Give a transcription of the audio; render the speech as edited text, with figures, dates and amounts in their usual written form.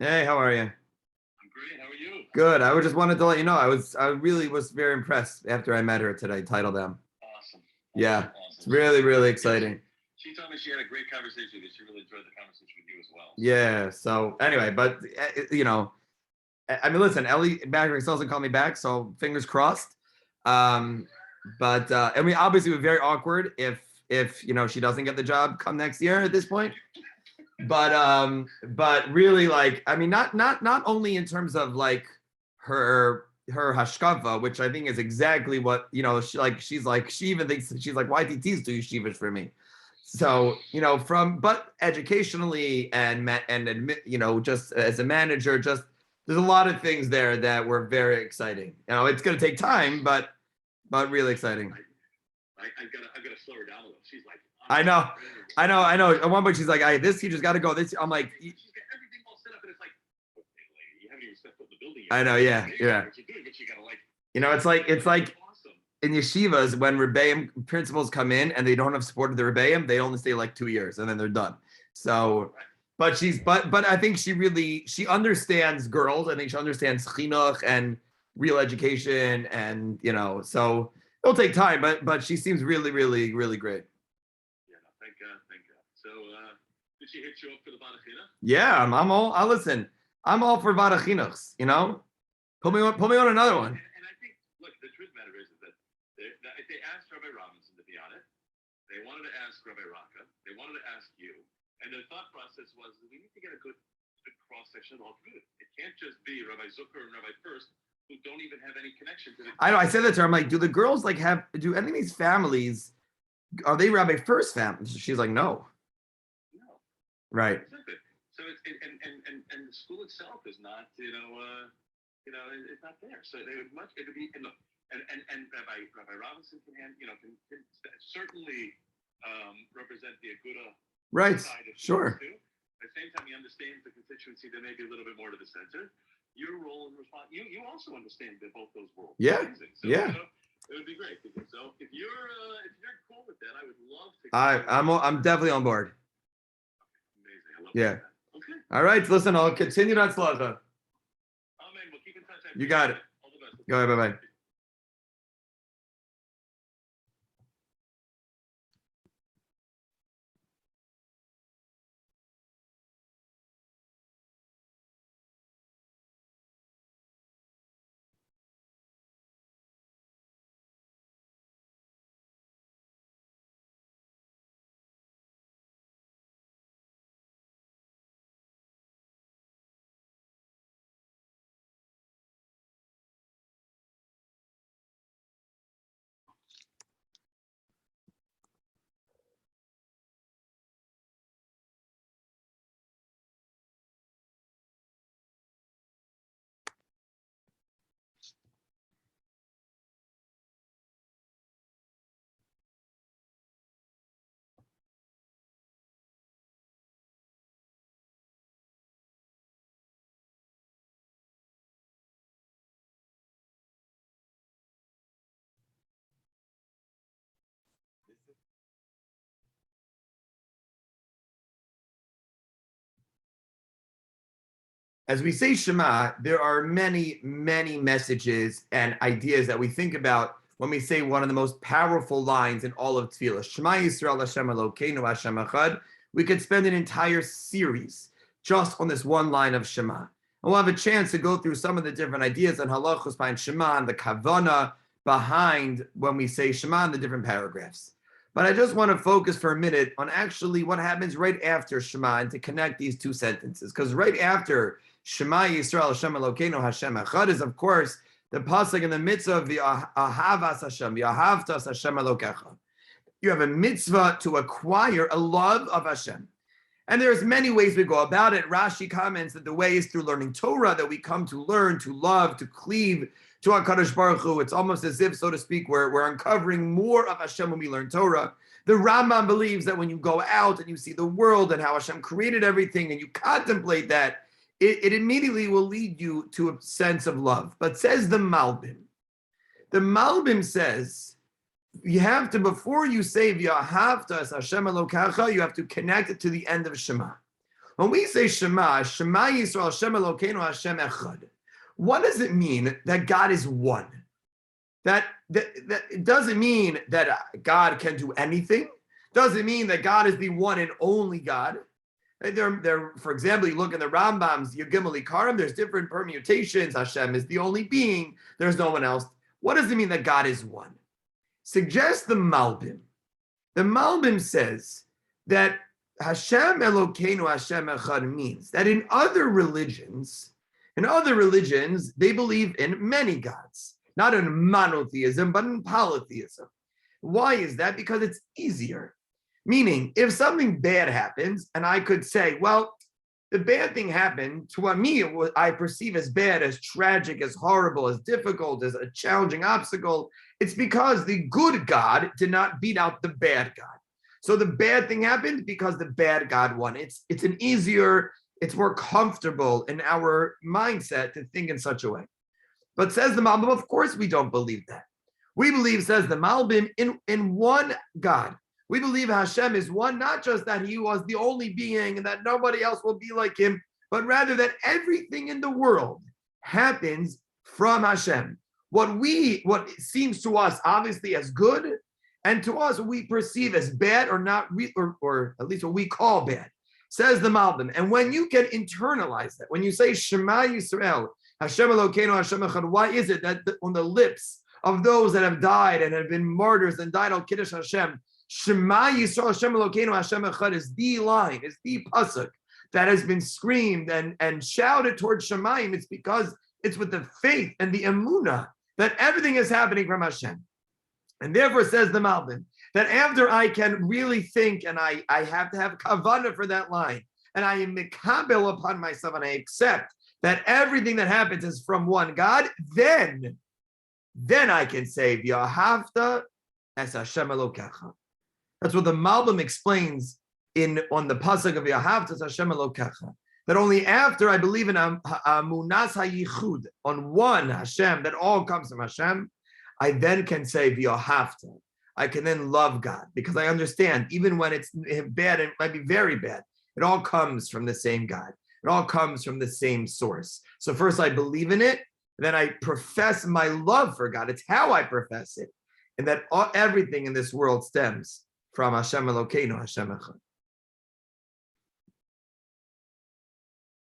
Hey, how are you? I'm great. How are you? Good. I just wanted to let you know I really was very impressed after I met her today, Title them. Awesome. Yeah. It's Awesome. really, really exciting. She told me she had a great conversation with you. She really enjoyed the conversation with you as well. Yeah. So anyway, but I mean, listen, Ellie Bagrick still doesn't call me back, so fingers crossed. But I mean, obviously, it would be very awkward if she doesn't get the job come next year at this point. But really, like, I mean, not only in terms of like her hashkafa, which I think is exactly what she even thinks she's like, why TT's too yeshivish for me. So but educationally and just as a manager, just there's a lot of things there that were very exciting. It's going to take time, but really exciting. I've got to slow her down a little. She's like, I know. At one point, she's like, "This teacher's got to go." This, I'm like, she's got everything all set up, and it's like, okay, lady, you haven't even stepped foot in the building yet. I know, yeah. What you're doing, but you gotta it's like awesome. In yeshivas when rebbeim principals come in and they don't have support of the rebbeim, they only stay like 2 years and then they're done. So, but I think she understands girls. I think she understands chinuch and real education, and so it'll take time, but she seems really, really, really great. Thank God. So, did she hit you up for the Vadachina? Yeah, I'll listen. I'm all for Vadachinuchs, Put me on another one. And I think, look, the truth of the matter is that they asked Rabbi Robinson to be on it. They wanted to ask Rabbi Raka. They wanted to ask you. And their thought process was, we need to get a good cross-section of all community. It can't just be Rabbi Zucker and Rabbi First, who don't even have any connection to the... I know, I said that to her. I'm like, do the girls do any of these families, are they Rabbi First families? She's like, no. Right. Exactly. So it's and the school itself is not it's not there. So they would it would be and Rabbi Robinson can certainly represent the Aguda right side of sure too. At the same time, he understands the constituency that may be a little bit more to the center. Your role and response, you also understand that both those worlds. Yeah. So, yeah. It would be great. So if you're cool with that, I would love to. I'm definitely on board. Amazing. I love that. Okay. All right. Listen, I'll continue that slacha. Amen. We'll keep in touch. You got it. All the best. Go ahead. Bye-bye. As we say Shema, there are many, many messages and ideas that we think about when we say one of the most powerful lines in all of Tefillah. Shema Yisrael Hashem Elokeinu Hashem Echad. We could spend an entire series just on this one line of Shema. And we'll have a chance to go through some of the different ideas and halachos behind Shema and the kavana behind when we say Shema in the different paragraphs. But I just want to focus for a minute on actually what happens right after Shema and to connect these two sentences. Because right after Shema Yisrael Hashem Elokeinu Hashem Echad is, of course, the pasuk in the mitzvah of Ahavas Hashem, Ahavtas Hashem Elokecha. You have a mitzvah to acquire a love of Hashem. And there's many ways we go about it. Rashi comments that the way is through learning Torah, that we come to learn, to love, to cleave to HaKadosh Baruch Hu. It's almost as if, so to speak, we're uncovering more of Hashem when we learn Torah. The Rambam believes that when you go out and you see the world and how Hashem created everything and you contemplate that, it immediately will lead you to a sense of love. But says the Malbim says, you have to, before you say V'ahavta es Hashem Elokecha, you have to connect it to the end of Shema. When we say Shema, Shema Yisrael, Hashem Elokeinu, Hashem Echad, what does it mean that God is one? That it doesn't mean that God can do anything. Doesn't mean that God is the one and only God. For example, you look in the Rambam's Yagimel Ikarim, there's different permutations. Hashem is the only being. There's no one else. What does it mean that God is one? Suggests the Malbim. The Malbim says that Hashem Elokeinu Hashem Echad means that in other religions, they believe in many gods, not in monotheism, but in polytheism. Why is that? Because it's easier. Meaning, if something bad happens, and I could say, well, the bad thing happened to what I perceive as bad, as tragic, as horrible, as difficult, as a challenging obstacle, it's because the good God did not beat out the bad God. So the bad thing happened because the bad God won. It's more comfortable in our mindset to think in such a way. But says the Malbim, of course we don't believe that. We believe, says the Malbim, in one God. We believe Hashem is one, not just that he was the only being and that nobody else will be like him, but rather that everything in the world happens from Hashem. What seems to us obviously as good, and to us what we perceive as bad or not, or at least what we call bad, says the Malbim. And when you can internalize that, when you say Shema Yisrael, Hashem Elokeinu Hashem Echad, why is it that on the lips of those that have died and have been martyrs and died al Kiddush Hashem, Shema Yisrael Hashem Elokeinu Hashem Echad is the line, is the pasuk that has been screamed and shouted towards Shemayim? It's because it's with the faith and the emunah that everything is happening from Hashem. And therefore, says the Malbim, that after I can really think and I have to have kavanah for that line, and I am mikabel upon myself and I accept that everything that happens is from one God, then I can say, V'ahavta es Hashem Elokecha. That's what the Malbim explains on the pasuk of V'ahavta es Hashem Elokecha. That only after I believe in Amunas HaYichud, on one Hashem, that all comes from Hashem, I then can say V'ahavta. I can then love God, because I understand, even when it's bad, it might be very bad, it all comes from the same God. It all comes from the same source. So first I believe in it, then I profess my love for God. It's how I profess it. And that everything in this world stems from Hashem Elokeinu, Hashem Echad.